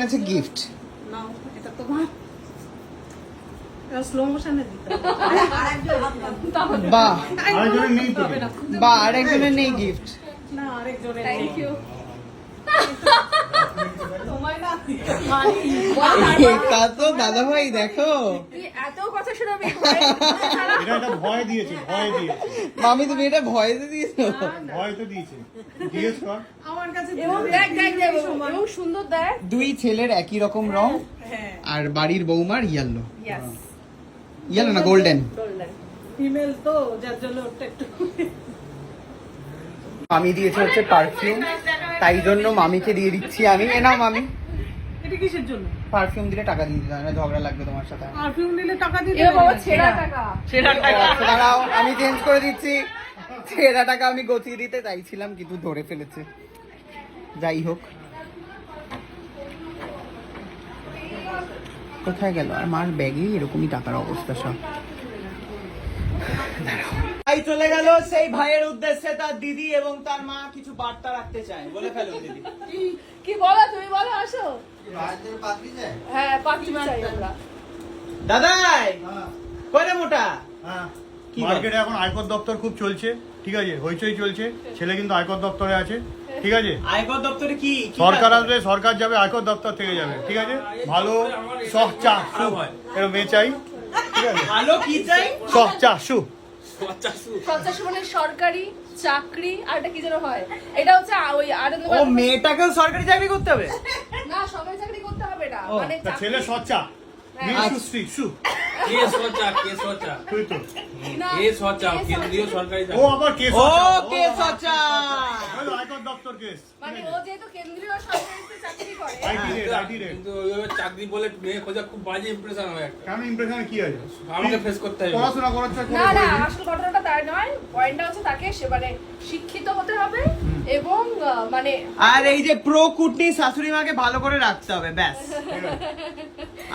এনেছে গিফট। নাও, এটা তোমার। এটা স্লো মোশনে দিতে হবে। বাহ আরেকজনের নেই তো। বাহ, আরেকজনের নেই গিফট। না, আরেকজনের নেই। Thank you. তোমায় না। এটা তো দাদা ভাই দেখো, তুই এত কথা শোনাবি এটা একটা ভয় দিয়েছে, ভয় দিয়েছে, মামি তুমি এটা ভয় দিয়ে দিয়েছো। ভয় তো দিয়েছে। জিজ্ঞেস কর। আমার কাছে এবং দেখ দেখ দেখ এবং সুন্দর দেখ। দুই ছেলের একই রকম রং, হ্যাঁ, আর বাড়ির বৌমার ইয়েলো, ইয়েস ইয়েলো না গোল্ডেন। গোল্ডেন। ফিমেল তো যার জন্য ওটা একটু মামি দিয়েছে হচ্ছে পারফিউম, তাই জন্য মামিকে দিয়ে দিচ্ছি আমি। এ নাও মামি, এটা কিসের জন্য? পারফিউম দিলে টাকা দিয়ে দিতে হয় না, ঝগড়া লাগবে তোমার সাথে। পারফিউম দিলে টাকা দিতে এ বাবা হবে। ছেঁড়া টাকা। আচ্ছা, দাঁড়াও আমি চেঞ্জ করে দিচ্ছি। ছেঁড়া টাকা আমি গছিয়ে দিতে চাইছিলাম কিন্তু ধরে ফেলেছে। যাই হোক, কোথায় গেল? আর মার ব্যাগে এরকমই টাকার অবস্থা সব। দাঁড়াও। ভাই চলে গেল, সেই ভাইয়ের উদ্দেশ্যে তার দিদি এবং তার মা কিছু বার্তা রাখতে চায়। বলে ফেলো দিদি। কি বলো তুমি, বলো আসো। হ্যাঁ পাত্রী চাই আমরা। দাদাই কয়টা মোটা? হ্যাঁ, কি মার্কেটে এখন আয়কর দপ্তর খুব চলছে, ঠিক আছে, হইচই চলছে। ছেলে কিন্তু আয়কর দপ্তরে আছে, ঠিক আছে। আয়কর দপ্তরে কি কি সরকার কাজ? আসবে, সরকার যাবে, আয়কর দপ্তর থেকে যাবে, ঠিক আছে। ভালো সহচা সু এরকম মেয়ে চাই, ঠিক আছে। ভালো কি চাই? সহচা সু সরকারি মানে সরকারি চাকরি, আর এটা কি যেন হয়, এটা হচ্ছে ওই আনন্দ। ও মেয়েটাকেও সরকারি চাকরি করতে হবে? না সরকারি চাকরি করতে হবে না, ও, মানে তা ছেলে সহচা, মেয়ে আচ্ছা। সুশ্রী সু। কে সোচা তুই তো না, কে সোচা কেন্দ্রীয় সরকারি ও আবার কেস ও কে সচা। আয়কর দপ্তর কেস, মানে ও যেহেতু কেন্দ্রীয় সরকারিতে চাকরি করে। IT rate, IT rate. কিন্তু ওইভাবে চাকরি বলে মেয়ে খোঁজা খুব বাজে ইমপ্রেশন হবে একটা। কেন ইমপ্রেশনে কি আছে? আমাকে ফেস করতে হবে। পড়াশোনা করার চাই না না আসল ঘটনাটা তাই নয়, পয়েন্টটা হচ্ছে তাকে সে মানে শিক্ষিত হতে হবে এবং মানে আর এই যে প্রো কুটনি শাশুড়ি মাকে ভালো করে রাখতে হবে, ব্যাস।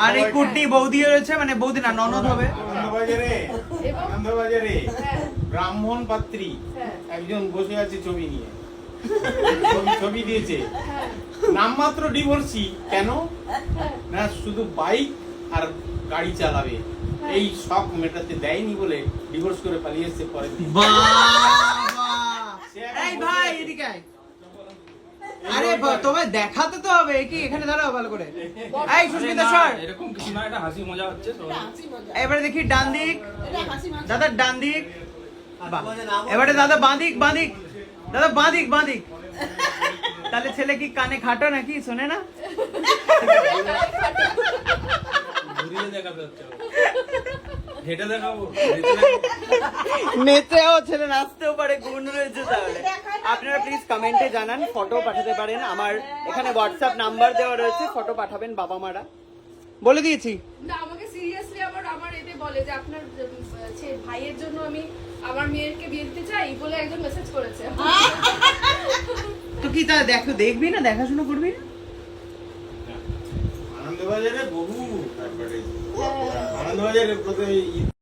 আর এই কুটনি বৌদি রয়েছে, মানে বৌদি না ননদ হবে। আনন্দবাজারে এবং আনন্দবাজারে হ্যাঁ ব্রাহ্মণ পাত্রী হ্যাঁ একজন বসে আছে ছবি নিয়ে, ছবি দিয়েছে, নামমাত্র ডিভোর্সি। কেন না শুধু বাইক আর গাড়ি চালাবে, এই শখ মেটাতে দেয়নি বলে ডিভোর্স করে পালিয়ে এসছে পরে। এই ভাই এদিকে আয়। আরে তোমায় দেখাতে তো হবে কি, এখানে দাঁড়াও ভালো করে। এই সুস্মিতা সর, এরকম কিছু না, এটা হাসি মজা হচ্ছে তো। এবারে দেখি ডান দিক, দাদা ডান দিক। বাহ। এবারে দাদা বাঁ দিক, বাঁ দিক, দাদা বাঁ দিক, বাঁ দিক। তাহলে ছেলে কি কানে খাটো নাকি, শোনে না? ঘুরিয়ে দেখাতে হচ্ছে, হেঁটে দেখাবো। নেচেও ছেলে নাচতেও পারে, গুণ রয়েছে। তাহলে আপনারা প্লিজ কমেন্টে জানান, ফটো পাঠাতে পারেন। আমার এখানে হোয়াটসঅ্যাপ নাম্বার দেওয়া রয়েছে, ফটো পাঠাবেন বাবা মারা। বলে দিয়েছি। না আমাকে সিরিয়াসলি আমার এতে বলে যে আপনার ভাইয়ের জন্য আমি আমার মেয়েকে বিয়ে দিতে চাই বলে একজন মেসেজ করেছে। তো কি তা দেখো, দেখবি না, দেখাশোনা করবি না? আনন্দবাজারে বহু আনন্দবাজারে প্রথমে